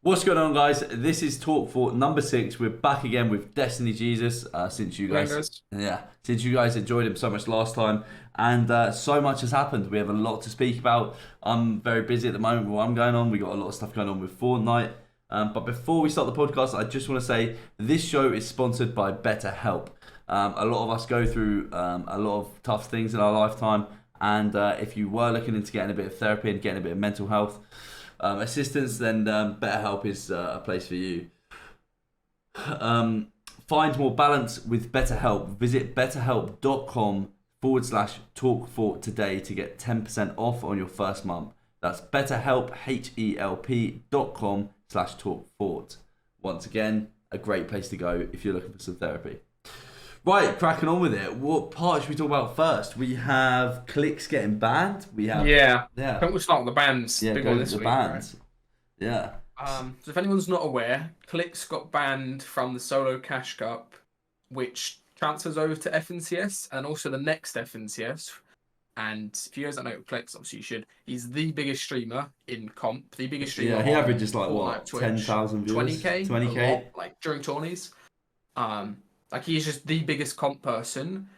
What's going on, guys? This is Talk for number 6. We're back again with Destiny Jesus. Since you guys, Ringers. since you guys enjoyed him so much last time, and so much has happened. We have a lot to speak about. I'm very busy at the moment with what I'm going on. We got a lot of stuff going on with Fortnite. But before we start the podcast, I just want to say this show is sponsored by BetterHelp. A lot of us go through a lot of tough things in our lifetime, and if you were looking into getting a bit of therapy and getting a bit of mental health assistance, then BetterHelp is a place for you. Find more balance with BetterHelp. Visit betterhelp.com/talkfort today to get 10% off on your first month. That's BetterHelp, HELP.com/talkfort. Once again, a great place to go if you're looking for some therapy. Right, cracking on with it. What part should we talk about first? We have Clix getting banned. We have Yeah. I yeah, think we'll start with the bands. yeah, Big go one with this the week. bans. Yeah. Right? So if anyone's not aware, Clix got banned from the Solo Cash Cup, which transfers over to FNCS and also the next FNCS. And if you guys don't know Clix, obviously you should. He's the biggest streamer in comp. The biggest streamer. Yeah, he on averages like Fortnite, what, Twitch, 10,000 viewers? 20k, 20k. a lot, like during tourneys. Like he's just the biggest comp person.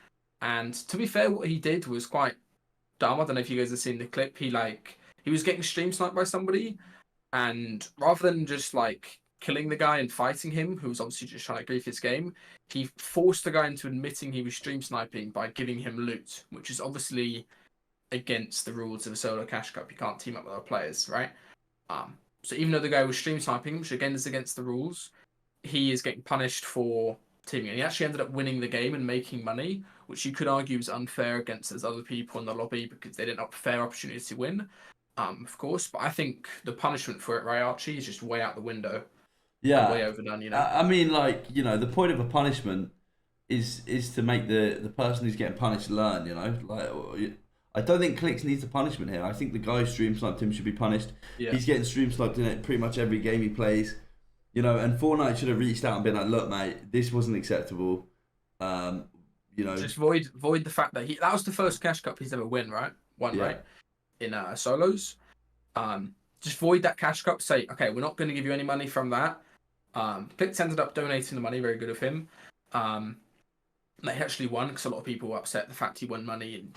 And to be fair, what he did was quite dumb. I don't know if you guys have seen the clip. He was getting stream sniped by somebody, and rather than just like killing the guy and fighting him, who was obviously just trying to grief his game, he forced the guy into admitting he was stream sniping by giving him loot, which is obviously against the rules of a solo cash cup. You can't team up with other players, right? So even though the guy was stream sniping, which again is against the rules, he is getting punished for teaming. And he actually ended up winning the game and making money, which you could argue is unfair against those other people in the lobby because they didn't have a fair opportunity to win, of course. But I think the punishment for it, right, Archie, is just way out the window. Yeah. Way overdone, you know? I mean, like, the point of a punishment is to make the person who's getting punished learn, Like, I don't think Clix needs a punishment here. I think the guy who stream sniped him should be punished. Yeah. He's getting stream sniped in it pretty much every game he plays. And Fortnite should have reached out and been like, look, mate, this wasn't acceptable. Just void the fact that that was the first cash cup he's ever won, right? Right? In solos. Just void that cash cup, say, okay, we're not going to give you any money from that. Clix ended up donating the money, very good of him. They actually won because a lot of people were upset the fact he won money, and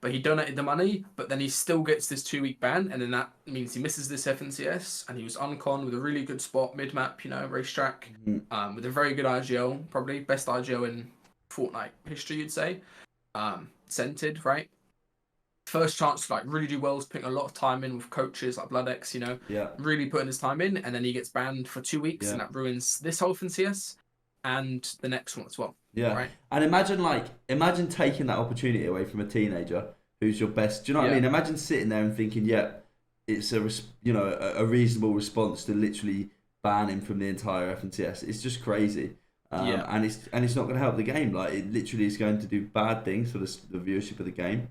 but he donated the money, but then he still gets this 2-week ban, and then that means he misses this FNCS, and he was uncon with a really good spot mid map, racetrack, with a very good IGL, probably best IGL in Fortnite history, you'd say. Scented, right? First chance to like really do well, is putting a lot of time in with coaches like BloodX, really putting his time in, and then he gets banned for 2 weeks, and that ruins this whole FNCS and the next one as well. Yeah, right? And imagine taking that opportunity away from a teenager who's your best. Do you know what I mean? Imagine sitting there and thinking, yeah, it's a reasonable response to literally ban him from the entire FNCS. It's just crazy. And it's not going to help the game. Like, it literally is going to do bad things for the viewership of the game.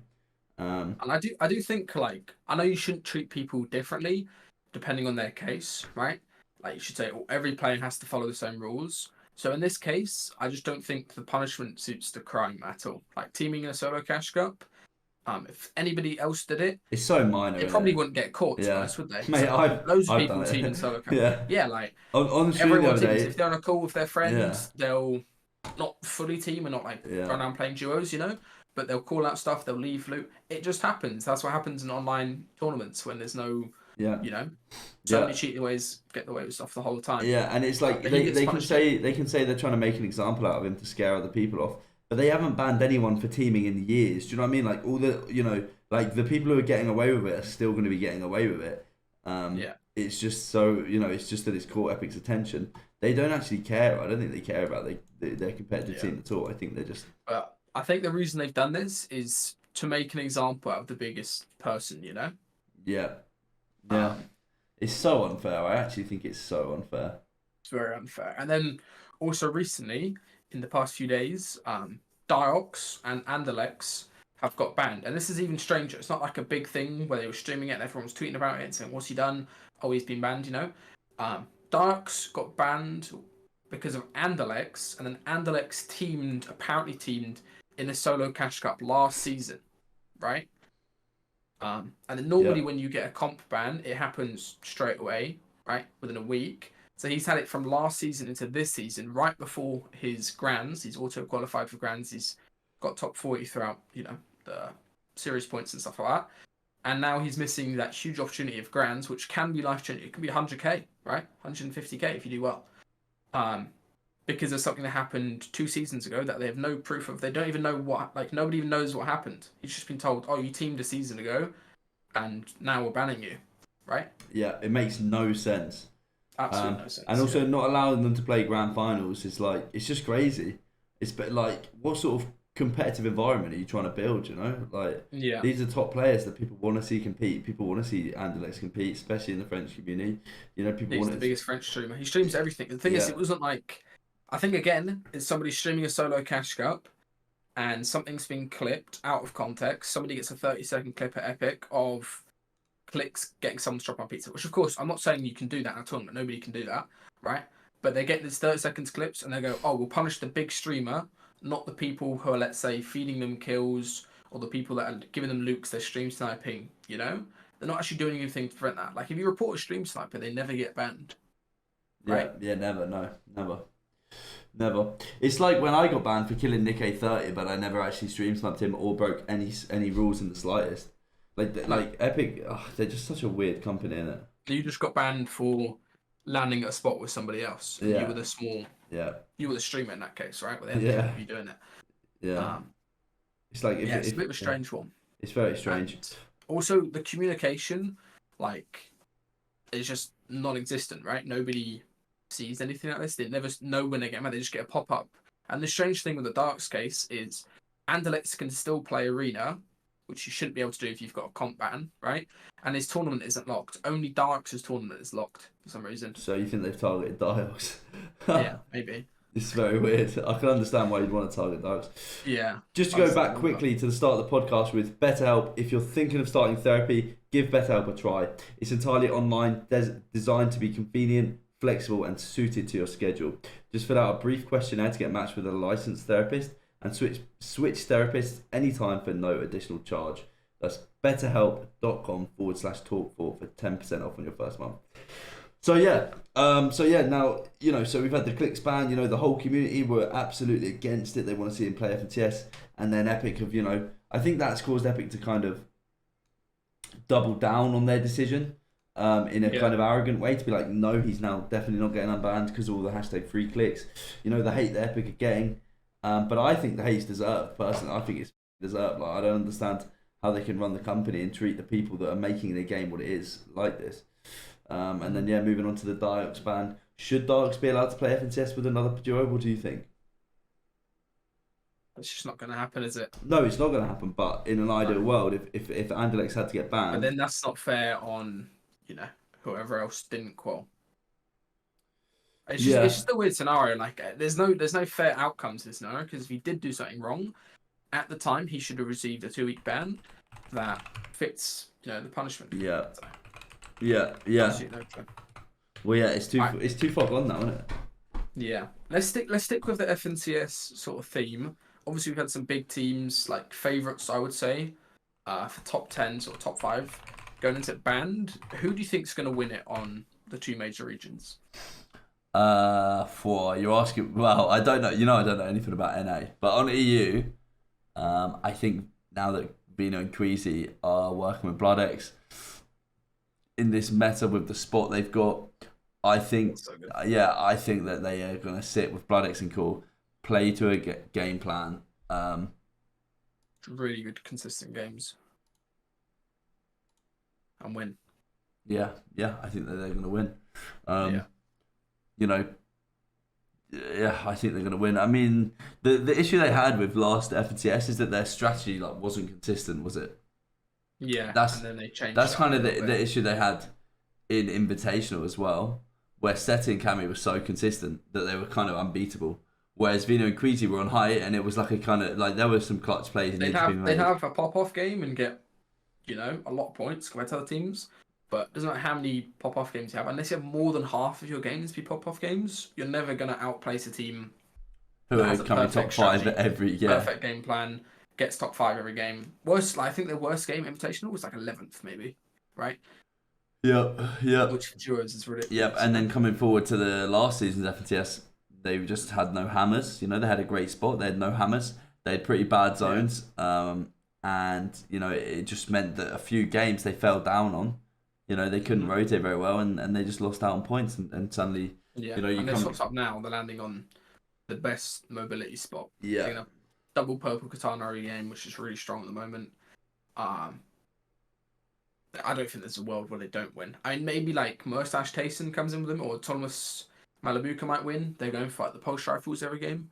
And I do think, like, I know you shouldn't treat people differently depending on their case, right? Like, you should say every player has to follow the same rules. So in this case, I just don't think the punishment suits the crime at all. Like, teaming in a solo cash cup, if anybody else did it, it's so minor. They probably wouldn't get caught, to be honest, would they? Mate, so loads of I've people team in solo cash. Like on everyone teams. If they're on a call with their friends, they'll not fully team and not like run around playing duos, but they'll call out stuff, they'll leave loot. It just happens. That's what happens in online tournaments when there's no so many cheating ways get away with stuff the whole time. Yeah, and it's like they can say they're trying to make an example out of him to scare other people off, but they haven't banned anyone for teaming in years. Do you know what I mean? Like, all the like the people who are getting away with it are still going to be getting away with it. It's just so it's just that it's caught Epic's attention. They don't actually care. I don't think they care about their competitive team at all. I think they're just. But I think the reason they've done this is to make an example out of the biggest person. Yeah. Yeah. It's so unfair. I actually think it's so unfair. It's very unfair. And then also recently, in the past few days, Diox and Andalex have got banned. And this is even stranger. It's not like a big thing where they were streaming it and everyone was tweeting about it and saying, what's he done? Oh, he's been banned, Diox got banned because of Andalex, and then Andalex apparently teamed in a solo cash cup last season, right? And then normally when you get a comp ban, it happens straight away. right, within a week. So he's had it from last season into this season, right before his Grands. He's auto qualified for Grands. He's got top 40 throughout, the series points and stuff like that. And now he's missing that huge opportunity of Grands, which can be life changing. It can be 100k, right? 150k if you do well. Because there's something that happened 2 seasons ago that they have no proof of. They don't even know nobody even knows what happened. He's just been told, oh, you teamed a season ago, and now we're banning you, right? Yeah, it makes no sense. Absolutely no sense. And also not allowing them to play grand finals is it's just crazy. It's like, what sort of competitive environment are you trying to build, These are top players that people want to see compete. People want to see Anderlecht compete, especially in the French community. He's the biggest French streamer. He streams everything. The thing is, it wasn't like, I think again, it's somebody streaming a solo cash cup and something's been clipped out of context. Somebody gets a 30-second clip at Epic of Clix getting someone to drop on pizza, which of course I'm not saying you can do that in a tournament. Nobody can do that, right? But they get these 30 seconds clips and they go, oh, we'll punish the big streamer, not the people who are, let's say, feeding them kills or the people that are giving them lukes, they're stream sniping, They're not actually doing anything to prevent that. Like, if you report a stream sniper, they never get banned. Right? Yeah, never, no, never. It's like when I got banned for killing Nick A30, but I never actually stream sniped him or broke any rules in the slightest. Like Epic, they're just such a weird company, innit? You just got banned for landing at a spot with somebody else. Yeah. You were the small. Yeah. You were the streamer in that case, right? Well, they had you doing it. Yeah. It's like it's a bit of a strange one. It's very strange. And also, the communication, is just non-existent, right? Nobody sees anything like this. They never know when they get mad. They just get a pop-up. And the strange thing with the Darks case is Anderlecht can still play Arena, which you shouldn't be able to do if you've got a comp ban, right? And his tournament isn't locked. Only Darks' tournament is locked for some reason. So you think they've targeted Diox? Yeah, maybe. It's very weird. I can understand why you'd want to target Diox. Yeah. Just to go back quickly to the start of the podcast with BetterHelp. If you're thinking of starting therapy, give BetterHelp a try. It's entirely online, designed to be convenient, flexible, and suited to your schedule. Just fill out a brief questionnaire to get matched with a licensed therapist and switch therapists anytime for no additional charge. That's betterhelp.com/talk4 for 10% off on your first month. So now, so we've had the Clix ban, the whole community were absolutely against it. They want to see him play FNCS, and then Epic have, I think that's caused Epic to kind of double down on their decision in a kind of arrogant way, to be like, no, he's now definitely not getting unbanned because of all the #free clicks. The hate that Epic are getting. But I think the hate's deserved, personally. I think it's deserved. I don't understand how they can run the company and treat the people that are making the game what it is like this. And then, moving on to the Diox ban. Should Diox be allowed to play FNCS with another duo? What do you think? It's just not going to happen, is it? No, it's not going to happen. But in an ideal world, if Anderlecht had to get banned... But then that's not fair on, whoever else didn't qual. It's just a weird scenario. There's no fair outcome to this scenario, because if he did do something wrong, at the time he should have received a 2-week ban that fits, the punishment. Yeah. Yeah. Well, it's too far gone now, isn't it? Yeah. Let's stick with the FNCS sort of theme. Obviously, we've had some big teams, like favourites, I would say, for top 10s or top 5 going into band. Who do you think is going to win it on the 2 major regions? You're asking. Well, I don't know. I don't know anything about NA, but on EU, I think now that Vino and Queasy are working with BloodX in this meta with the spot they've got, I think, I think that they are going to sit with BloodX and Core, play to a game plan. Really good, consistent games, and win. Yeah, I think that they're going to win. I think they're going to win. I mean, the issue they had with last FNCS is that their strategy wasn't consistent, was it? Yeah, and then they changed. That's kind of the issue they had in Invitational as well, where Seti and Cammy were so consistent that they were kind of unbeatable. Whereas Vino and Queasy were on height, and it was like a kind of there were some clutch plays. They'd have a pop-off game and get, a lot of points compared to other teams. But it doesn't matter how many pop-off games you have. Unless you have more than half of your games be pop-off games, you're never going to outplace a team who are coming top 5 at every game. Perfect game plan, gets top 5 every game. I think the worst game Invitational was 11th, maybe, right? Yep, yep, which for Duos is ridiculous. yep. And then coming forward to the last season's FNTS, they just had no hammers. You know, they had a great spot. They had no hammers. They had pretty bad zones. And you know, it just meant that a few games they fell down on. You know, they couldn't rotate very well, and they just lost out on points. And suddenly, Yeah, you know, you and come. they're swapped up now. They're landing on the best mobility spot. Yeah. Taking a double purple katana early game, which is really strong at the moment. I don't think there's a world where they don't win. I mean, maybe like Mustache Tayson comes in with them, or Autonomous Malibuka might win. They're going for like the pulse rifles every game.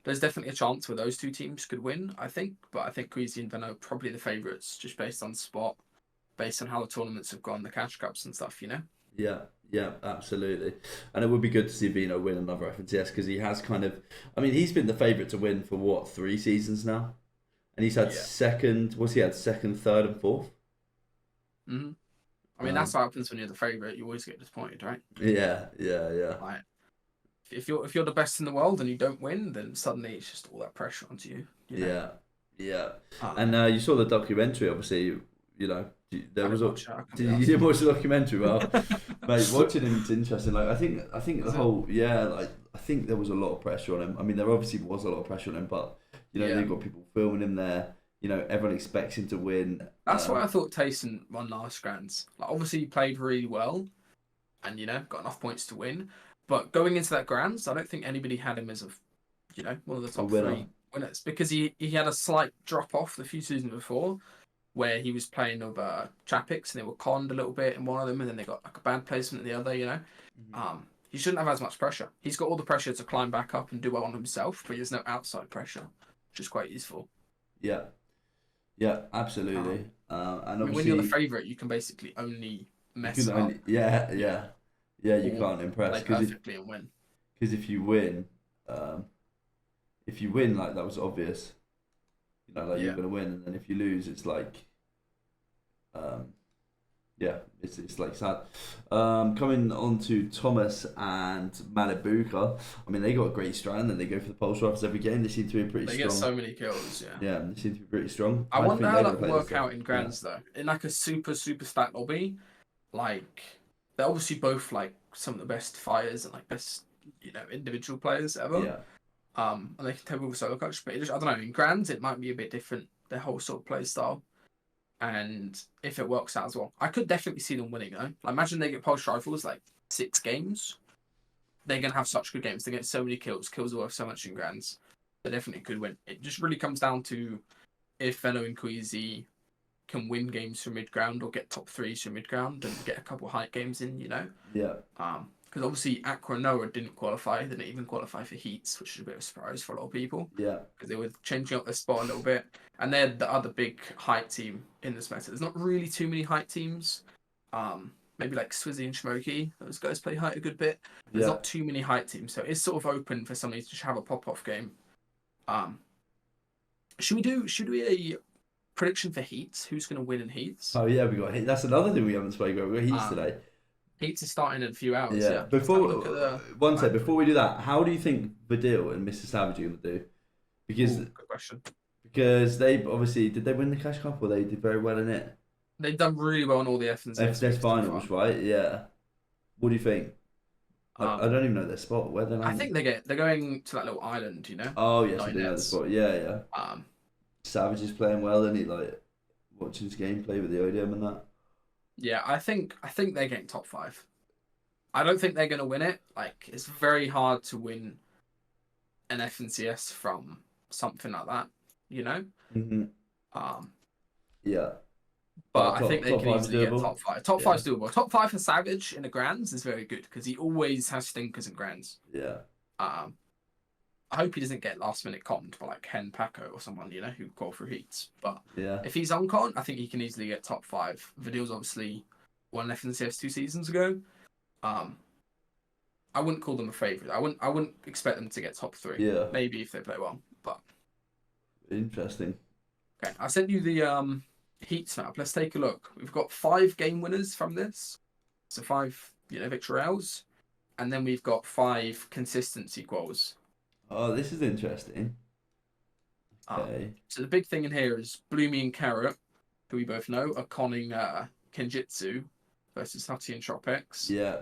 There's definitely a chance where those two teams could win, I think. But I think Queasy and Veno are probably the favourites, just based on spot, based on how the tournaments have gone, the cash cups and stuff, you know? Yeah, yeah, absolutely. And it would be good to see Vino win another FNTS because he has kind of, I mean, he's been the favourite to win for what, 3 seasons now? And he's had second, what's he had, second, third, and fourth? Mm-hmm. I mean, that's what happens when you're the favourite. You always get disappointed, right? Yeah. Like, if you're the best in the world and you don't win, then suddenly it's just all that pressure onto you. You know? Yeah. And you saw the documentary, obviously. You know, there was you didn't watch the documentary. Well, mate, watching him, it's interesting. Like, I think the whole I think there was a lot of pressure on him. I mean, there obviously was a lot of pressure on him, but you know, they've got people filming him there. You know, everyone expects him to win. That's why I thought Tayson won last Grands. Like, obviously, he played really well, and you know, got enough points to win. But going into that Grands, I don't think anybody had him as one of the top 3 winners, because he had a slight drop off the few seasons before, where he was playing over Chapix and they were conned a little bit in one of them, and then they got like a bad placement in the other. You know, he shouldn't have as much pressure. He's got all the pressure to climb back up and do well on himself, but there's no outside pressure, which is quite useful. Yeah, absolutely. And obviously, when you're the favourite, you can basically only mess up. You can't impress perfectly and win. Because if you win, like that was obvious. You know, like you're gonna win, and then if you lose, it's like, it's like sad. Coming on to Thomas and Malibuka, I mean, they got a great strand, and they go for the pulse rifles every game. They seem to be pretty strong. They get so many kills, Yeah, they seem to be pretty strong. I wonder how that would work out in Grands, though. In like a super stat lobby, like, they're obviously both like some of the best fighters and like best, individual players ever. Yeah. And they can take over solo coach, but I don't know. In Grands, it might be a bit different. Their whole sort of play style. And if it works out as well, I could definitely see them winning though. Like, imagine they get pulse rifles like 6 games. They're gonna have such good games. They get so many kills. Kills are worth so much in Grands. They definitely could win. It just really comes down to if Veno and Queasy can win games from mid ground or get top 3s from mid ground and get a couple height games in. Yeah. Because obviously Aqua and Noah didn't qualify. They didn't even qualify for heats, which is a bit of a surprise for a lot of people. Yeah. Because they were changing up their spot a little bit. And they're the other big height team in this meta. There's not really too many height teams. Maybe like Swizzy and Shmoky. Those guys play height a good bit. There's not too many height teams. So it's sort of open for somebody to just have a pop-off game. Should we a prediction for heats? Who's going to win in heats? Oh yeah, we got heats. That's another thing we haven't spoken about. We got heats today. Heats is starting in a few hours. Yeah. Before we do that, how do you think Vidil and Mr. Savage are going to do? Because good question. Because they obviously did they win the Cash Cup or they did very well in it? They've done really well in all the FNTS finals, right? Yeah. What do you think? I don't even know their spot. Where they're I think they're going to that little island, Oh yes, they know the spot. Yeah. Savage is playing well, and he like watching his gameplay with the ODM and that. Yeah, I think they're getting top 5. I don't think they're going to win it. Like, it's very hard to win an FNCS from something like that, Mm-hmm. Yeah. But I think they can easily get top 5. Top 5's doable. Top 5 for Savage in the Grands is very good because he always has stinkers in Grands. Yeah. I hope he doesn't get last minute conned by like Ken Paco or someone, who call for heats. But if he's unconned, I think he can easily get top 5. Vidil's obviously won FNCS 2 seasons ago. I wouldn't call them a favourite. I wouldn't expect them to get top 3. Yeah. Maybe if they play well. But interesting. Okay, I sent you the heats map. Let's take a look. We've got 5 game winners from this. So 5, victory rounds. And then we've got 5 consistency quals. Oh, this is interesting. Okay. So the big thing in here is Bloomy and Carrot, who we both know, are conning Kenjutsu versus Hutty and Tropics. Yeah.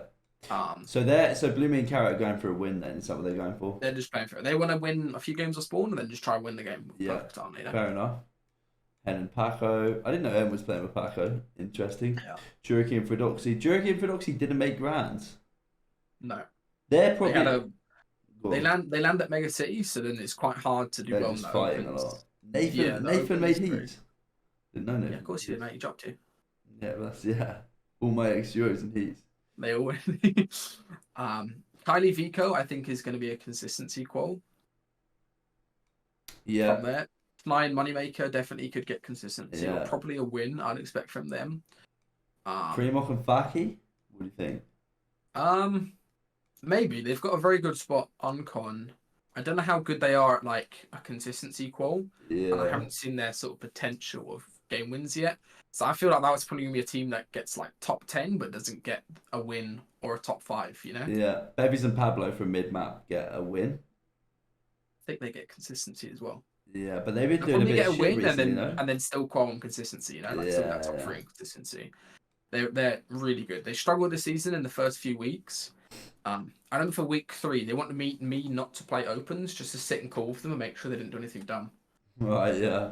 Um, So Bloomy and Carrot are going for a win then. Is that what they're going for? They're just playing for it. They want to win a few games of Spawn and then just try and win the game. Yeah. Perfect time, you know? Fair enough. Hen and Paco. I didn't know Hen was playing with Paco. Interesting. Yeah. Juriki and Fridoxy. Juriki and Fridoxy didn't make grands. No. They're probably. They land at Mega City, so then it's quite hard to do well in the fighting opens. a lot. Nathan made heat. Didn't know Nathan. Yeah, of course he did, mate. He dropped you. Yeah, all my ex-Euros and heats. They all Kylie Vico, I think, is going to be a consistency qual. Yeah. From there. Flying Moneymaker definitely could get consistency. Yeah. Or probably a win, I'd expect from them. Primoc and Faki? What do you think? Maybe. They've got a very good spot on con. I don't know how good they are at like a consistency qual. Yeah. And I haven't seen their sort of potential of game wins yet. So I feel like that was probably going to be a team that gets like top 10 but doesn't get a win or a top 5, you know? Yeah. Bevies and Pablo from mid-map get a win. I think they get consistency as well. Yeah, but they've been They'll doing a bit get of a shit win recently, and then still qual on consistency, you know? Like still that top 3 in consistency. They're really good. They struggled this season in the first few weeks. I remember for week 3, they wanted me not to play opens, just to sit and call for them and make sure they didn't do anything dumb. Right, yeah.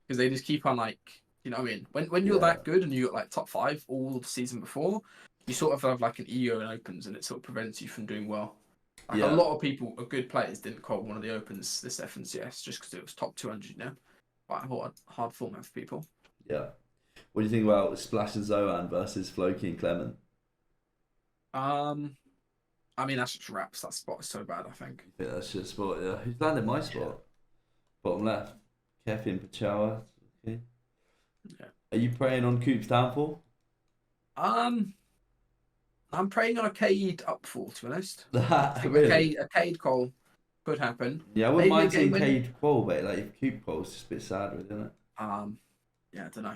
Because they just keep on like, you know what I mean? When you're that good and you got like top 5 all the season before, you sort of have like an EO in opens and it sort of prevents you from doing well. Like a lot of people, good players, didn't call one of the opens this FNCS just because it was top 200, you know? Quite a hard format for people. Yeah. What do you think about Splash and Zoan versus Floki and Clement? I mean, that's just raps. That spot is so bad, I think. Yeah, that's shit spot, yeah. Who's landed my spot? Bottom left. Kevin Pachawa. Okay. Yeah. Are you praying on Coop's downfall? I'm praying on a Cade upfall, to be honest. Really? A Cade call could happen. Yeah, I wouldn't mind seeing Cade qual, but like if Coop qual's just a bit sad, isn't it? Yeah, I don't know.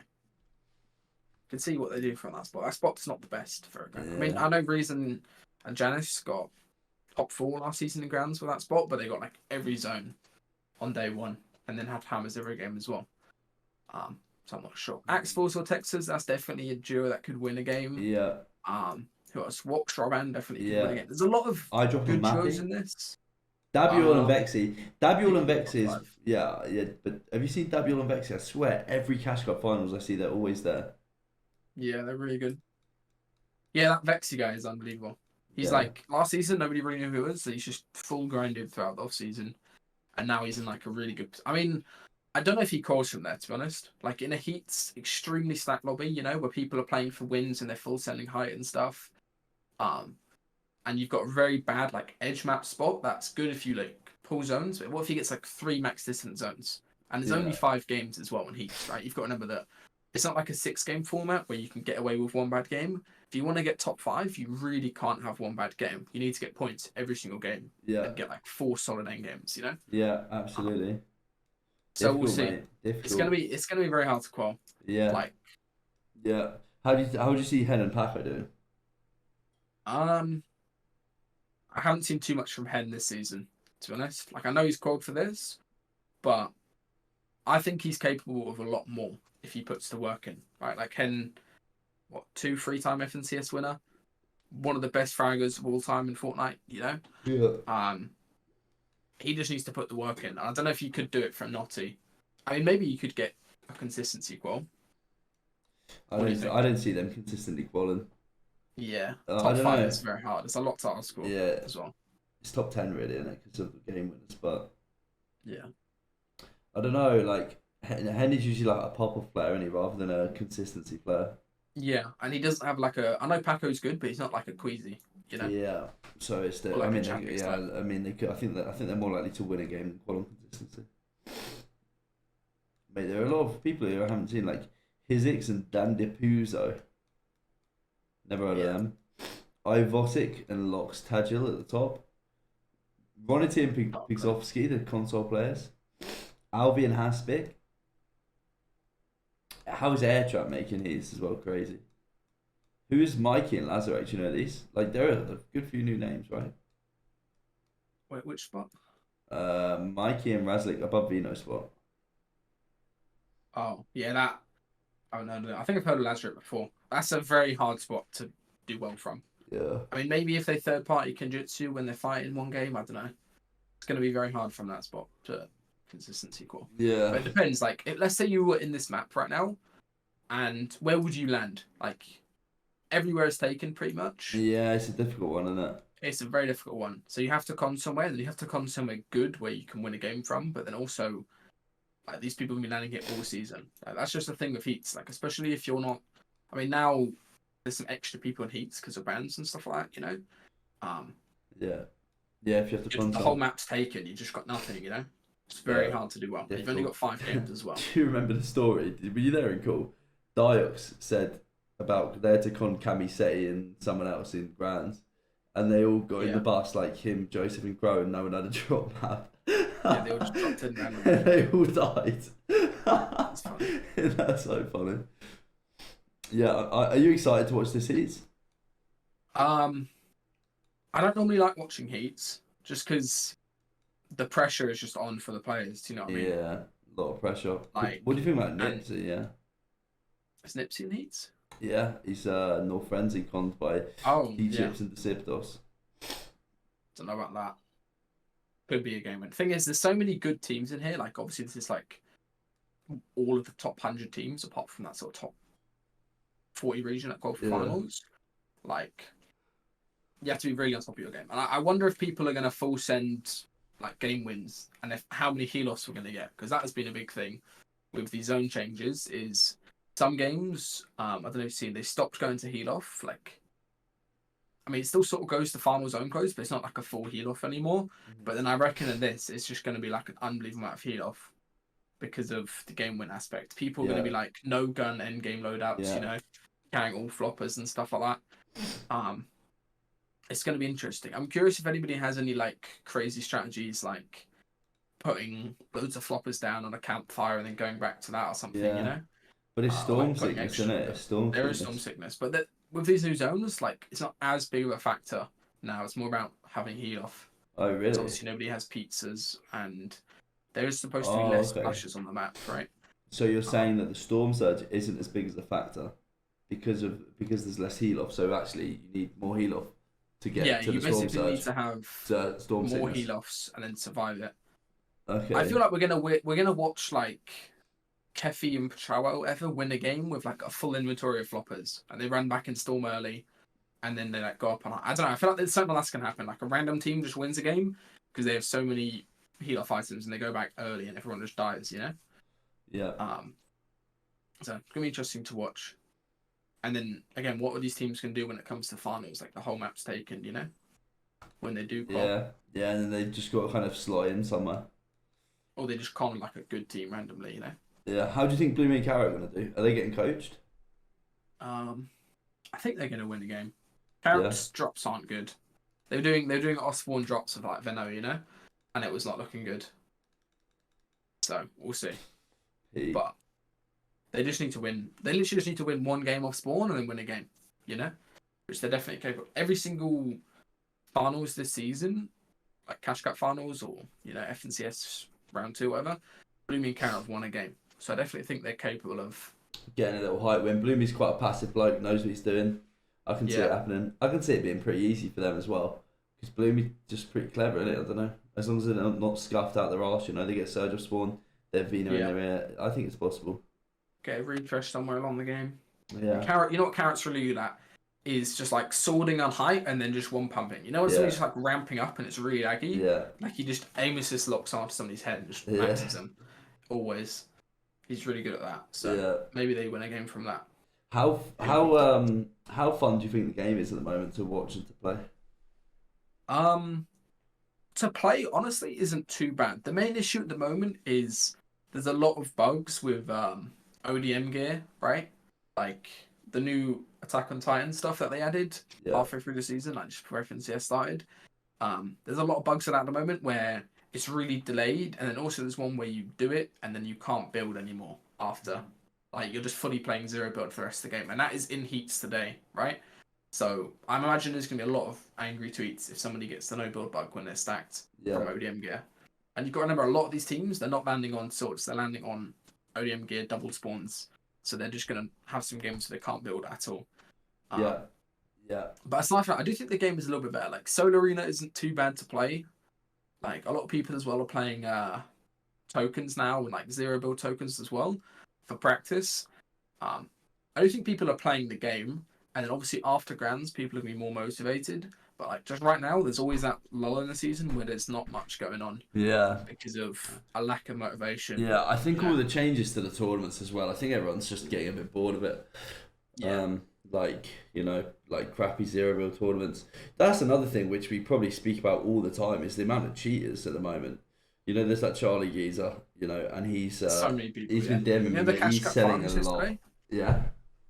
Can see what they do from that spot. That spot's not the best for a grand. Yeah. I mean, I know Reason and Janice got top 4 last season in grands for that spot, but they got like every zone on day 1 and then have hammers every game as well. So I'm not sure. Axe Force or Texas, that's definitely a duo that could win a game. Yeah. Who else? Walk Shroban definitely could win a game. There's a lot of good duos in this. Dabiol and Vexy. Dabiol and Vexy is yeah. But have you seen Dabiol and Vexy? I swear, every Cash Cup finals I see, they're always there. Yeah, they're really good. Yeah, that Vexy guy is unbelievable. He's like last season, nobody really knew who he was, so he's just full grinded throughout the off season, and now he's in like a really good. I mean, I don't know if he calls from there, to be honest. Like in a heat's extremely stacked lobby, you know, where people are playing for wins and they're full sending height and stuff. And you've got a very bad like edge map spot. That's good if you like pull zones, but what if he gets like 3 max distance zones? And there's only 5 games as well in heats, right? You've got to remember that it's not like a 6-game format where you can get away with one bad game. If you want to get top 5, you really can't have one bad game. You need to get points every single game. Yeah. And get like 4 solid end games, you know? Yeah, absolutely. So we'll see. It's gonna be very hard to qual. Yeah. Like. Yeah. How do you see Hen and Paco doing? I haven't seen too much from Hen this season, to be honest. Like I know he's called for this, but I think he's capable of a lot more if he puts the work in. Right? Like Hen, 2-3-time FNCS winner, one of the best fraggers of all time in Fortnite. You know. Yeah. He just needs to put the work in. I don't know if you could do it for Notty. I mean, maybe you could get a consistency qual. I don't see them consistently qualling. Yeah, top 5 is very hard. It's a lot to ask for. Yeah, as well. It's top 10 really, isn't it? Because of the game winners, but yeah, I don't know. Like Henry's usually like a pop-off player, isn't he, rather than a consistency player. Yeah, and he doesn't have like a. I know Paco's good, but he's not like a Queasy. You know. Yeah, so it's the. Like I mean, they could. I think they're more likely to win a game than qual on consistency. Mate, there are a lot of people here I haven't seen, like Hizix and Dan Depuzo. Never heard of them. Ivotic and Lox Tagil at the top. Ronity and Pixovsky, the console players. Alvi and Haspic. How's Airtrap making his as well? Crazy. Who is Mikey and Lazarek? Do you know these? Like, there are a good few new names, right? Wait, which spot? Mikey and Razlik above Vino spot. Oh, yeah, that. Oh no. I think I've heard of Lazarus before. That's a very hard spot to do well from. Yeah. I mean, maybe if they third party Kenjutsu when they're fighting one game, I don't know. It's going to be very hard from that spot to consistency core. Yeah. But it depends. Like, let's say you were in this map right now, and where would you land? Like, everywhere is taken pretty much. Yeah, it's a difficult one, isn't it? It's a very difficult one. So you have to come somewhere, and you have to come somewhere good where you can win a game from. But then also, like, these people will be landing it all season. Like, that's just the thing with heats. Like, especially if you're not. I mean, now there's some extra people in heats because of bans and stuff like that. You know. Yeah. Yeah, if you have to the whole map's taken, you just got nothing. You know. It's very hard to do well. Difficult. You've only got 5 games as well. Do you remember the story? Were you there in call? Diox said about they had to con Kamiseti and someone else in Grands, and they all got in the bus, like him, Joseph, and Crow, and no one had a drop map. Yeah, they all just dropped in randomly. They all died. That's funny. That's so funny. Yeah, are you excited to watch this heats? I don't normally like watching heats just because the pressure is just on for the players. Do you know what I mean? Yeah, a lot of pressure. Like, what do you think about Nipsey? Yeah. Is Nipsey in heats? Yeah, he's North Frenzy conned by Egypt and Deciptos. Don't know about that. Could be a game win. Thing is, there's so many good teams in here. Like, obviously, this is like all of the top 100 teams, apart from that sort of top 40 region that go for finals. Like, you have to be really on top of your game. And I wonder if people are going to full send like game wins, and if how many heal-offs we're going to get, because that has been a big thing with these zone changes. Is some games, I don't know if you've seen, they stopped going to heal-off. Like, I mean, it still sort of goes to final zone close, but it's not like a full heal-off anymore. But then I reckon in this, it's just going to be like an unbelievable amount of heal-off because of the game win aspect. People are going to be like no gun end game loadouts, you know, carrying all floppers and stuff like that. It's going to be interesting. I'm curious if anybody has any like crazy strategies, like putting loads of floppers down on a campfire and then going back to that or something, you know? But it's storm sickness, isn't it? There is storm sickness. But with these new zones, like, it's not as big of a factor now. It's more about having heal off. Oh, really? So obviously nobody has pizzas, and there is supposed to be less splashes on the map, right? So you're saying that the storm surge isn't as big as a factor because there's less heal off. So actually, you need more heal off to get to the storm surge. Yeah, you basically need to have more heal offs and then survive it. Okay. I feel like we're gonna watch like Kefi and Patrawa or whatever win a game with like a full inventory of floppers, and they run back in storm early, and then they like go up on. I don't know. I feel like there's something that's gonna happen. Like a random team just wins a game because they have so many heal off items, and they go back early, and everyone just dies. You know. Yeah. So it's gonna be interesting to watch. And then again, what are these teams gonna do when it comes to finals? Like the whole map's taken, you know, when they do. Yeah, and then they just got to kind of slot in somewhere. Or they just con like a good team randomly, you know. Yeah. How do you think Bloomy and Carrot are gonna do? Are they getting coached? I think they're gonna win the game. Carrot's drops aren't good. They're doing off-spawn drops of like Venno, you know, and it was not looking good. So we'll see. But they just need to win. They literally just need to win one game off spawn and then win a game, you know? Which they're definitely capable. Every single finals this season, like Cash Cup finals or, you know, FNCS round 2, whatever, Bloomy and Carrot have won a game. So I definitely think they're capable of getting a little hype win. Bloomy's quite a passive bloke, knows what he's doing. I can see it happening. I can see it being pretty easy for them as well. Because Bloomy's just pretty clever, isn't it? I don't know. As long as they're not scuffed out their arse, you know, they get Surge of Spawn, they're Vino in their ear. I think it's possible. Get a refresh somewhere along the game. Yeah. Carrot, you know what Carrot's really good at? Is just like swording on height and then just one pumping. You know when somebody's just like ramping up and it's really laggy? Yeah. Like he just aim assist locks onto somebody's head and just maxes them. Always. He's really good at that. So maybe they win a game from that. How fun do you think the game is at the moment to watch and to play? To play honestly isn't too bad. The main issue at the moment is there's a lot of bugs with ODM gear, right? Like the new Attack on Titan stuff that they added halfway through the season, like just before FNCS started. There's a lot of bugs at the moment where it's really delayed, and then also there's one where you do it and then you can't build anymore after. Like you're just fully playing zero build for the rest of the game, and that is in heats today, right? So I'm imagining there's gonna be a lot of angry tweets if somebody gets the no build bug when they're stacked from ODM gear. And you've got to remember, a lot of these teams, they're not landing on swords, they're landing on ODM gear double spawns. so they're just gonna have some games they can't build at all. Yeah. But aside from that, I do think the game is a little bit better. Like Solo Arena isn't too bad to play. Like a lot of people as well are playing tokens now and like zero build tokens as well for practice. I do think people are playing the game, and then obviously after Grands, people are gonna be more motivated. But like just right now, there's always that lull in the season where there's not much going on. Yeah. Because of a lack of motivation. Yeah, I think all the changes to the tournaments as well. I think everyone's just getting a bit bored of it. Yeah. Like crappy zero build tournaments. That's another thing which we probably speak about all the time is the amount of cheaters at the moment. There's that Charlie geezer, and he's so many people. He's been DMing me. He's selling a lot. Yesterday? Yeah.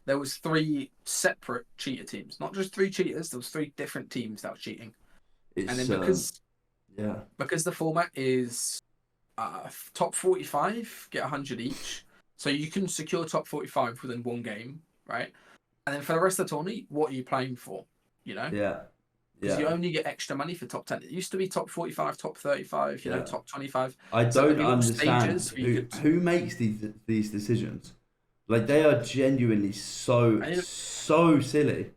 There was 3 separate cheater teams, not just 3 cheaters. There was 3 different teams that were cheating. And then because the format is top 45 get 100 each, so you can secure top 45 within one game, right? And then for the rest of the tourney, what are you playing for? Yeah. Because you only get extra money for top 10. It used to be top 45, top 35, top 25. I don't understand who makes these decisions. Like, they are genuinely so silly.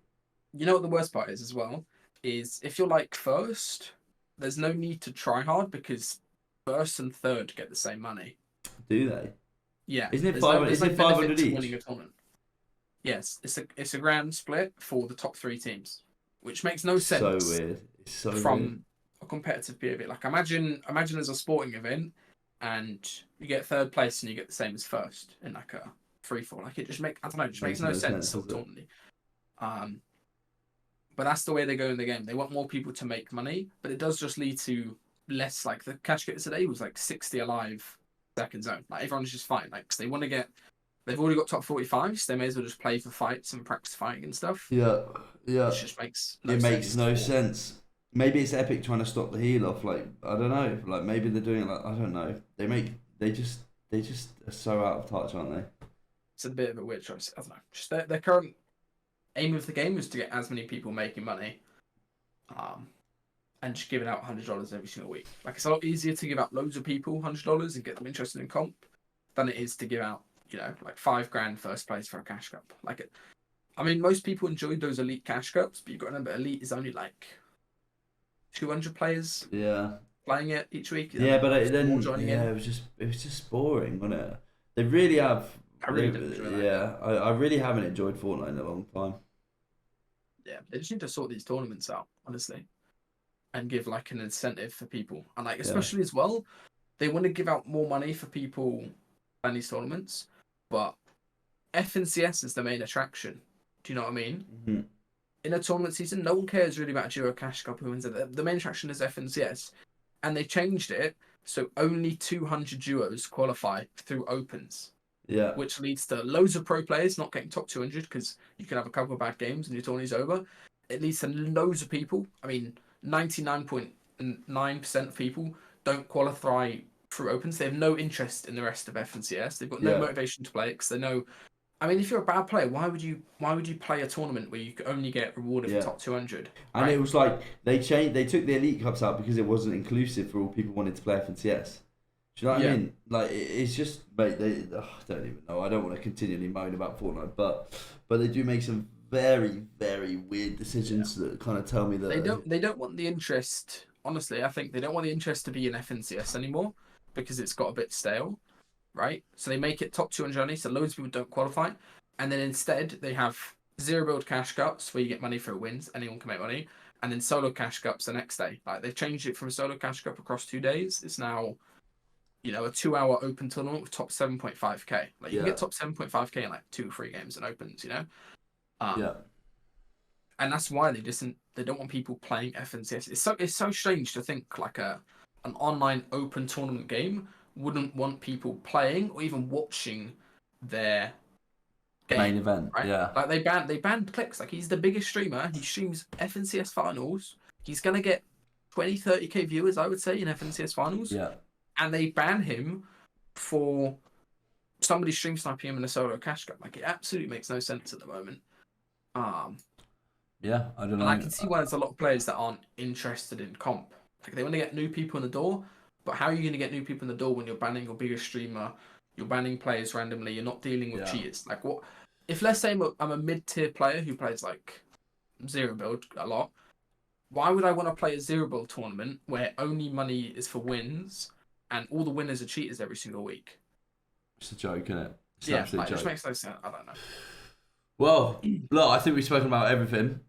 You know what the worst part is as well? Is if you're like first, there's no need to try hard because first and third get the same money. Do they? Yeah. Isn't it 500 each? Winning a tournament. Yes, it's a grand split for the top 3 teams, which makes no sense. So weird. It's so from weird. A competitive POV. Like imagine as a sporting event, and you get third place and you get the same as first in like a free fall. Like it just makes no sense. Totally. But that's the way they go in the game. They want more people to make money, but it does just lead to less. Like the cash get today was like 60 alive second zone. Like everyone's just fighting. Like 'cause they want to get. They've already got top 45, so they may as well just play for fights and practice fighting and stuff. Yeah. It just makes no sense. Maybe it's Epic trying to stop the heal off. Like, I don't know. Like maybe they're doing it. Like, I don't know. They just are so out of touch, aren't they? It's a bit of a weird choice. I don't know. Just their current aim of the game is to get as many people making money, and just giving out $100 every single week. Like it's a lot easier to give out loads of people $100 and get them interested in comp than it is to give out, like $5,000 first place for a cash cup. Most people enjoyed those elite cash cups, but you've got to remember elite is only like 200 players. Yeah. Playing it each week. But it was just boring, wasn't it? They really have. I really didn't enjoy that. Yeah, I really haven't enjoyed Fortnite in a long time. Yeah, they just need to sort these tournaments out, honestly, and give like an incentive for people, and like especially as well, they want to give out more money for people playing these tournaments, but FNCS is the main attraction. Do you know what I mean? Mm-hmm. In a tournament season, no one cares really about Duo Cash Cup who wins it. The main attraction is FNCS, and they changed it so only 200 duos qualify through opens. Yeah. Which leads to loads of pro players not getting top 200 because you can have a couple of bad games and your tourney's over. It leads to loads of people. 99.9% of people don't qualify through opens. They have no interest in the rest of FNCS. They've got no motivation to play it because they know. If you're a bad player, why would you play a tournament where you only get rewarded for top 200? And it was like they took the Elite Cups out because it wasn't inclusive for all people wanting to play FNCS. Do you know what I mean? Like it's just, mate. I don't even know. I don't want to continually moan about Fortnite, but they do make some very, very weird decisions that kind of tell me that they don't want the interest. Honestly, I think they don't want the interest to be in FNCS anymore because it's got a bit stale, right? So they make it top 200 only, so loads of people don't qualify, and then instead they have zero build cash cups where you get money for wins. Anyone can make money, and then solo cash cups the next day. Like they've changed it from a solo cash cup across 2 days. It's now a 2-hour open tournament with top 7.5k. Like you can get top 7.5k in like 2-3 games and opens, And that's why they don't want people playing FNCS. It's so strange to think like an online open tournament game wouldn't want people playing or even watching their game, main event. Right? Yeah. Like they banned Clicks. Like he's the biggest streamer. He streams FNCS finals. He's gonna get 20-30k viewers, I would say, in FNCS finals. Yeah. And they ban him for somebody stream sniping him in a solo cash cup. Like it absolutely makes no sense at the moment. Yeah, I don't know. And I can see why there's a lot of players that aren't interested in comp. Like they want to get new people in the door, but how are you going to get new people in the door when you're banning your biggest streamer You're banning players randomly. You're not dealing with cheaters. Like what? If let's say I'm a mid-tier player who plays like zero build a lot, why would I want to play a zero build tournament where only money is for wins and all the winners are cheaters every single week? It's a joke, isn't it? It's an Yeah, absolute like, it joke. just makes no sense. I don't know. Well, look, I think we've spoken about everything.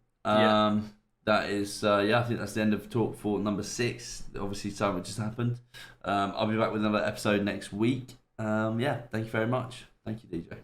That is, I think that's the end of talk for number 6. Obviously, so much just happened. I'll be back with another episode next week. Thank you very much. Thank you, DJ.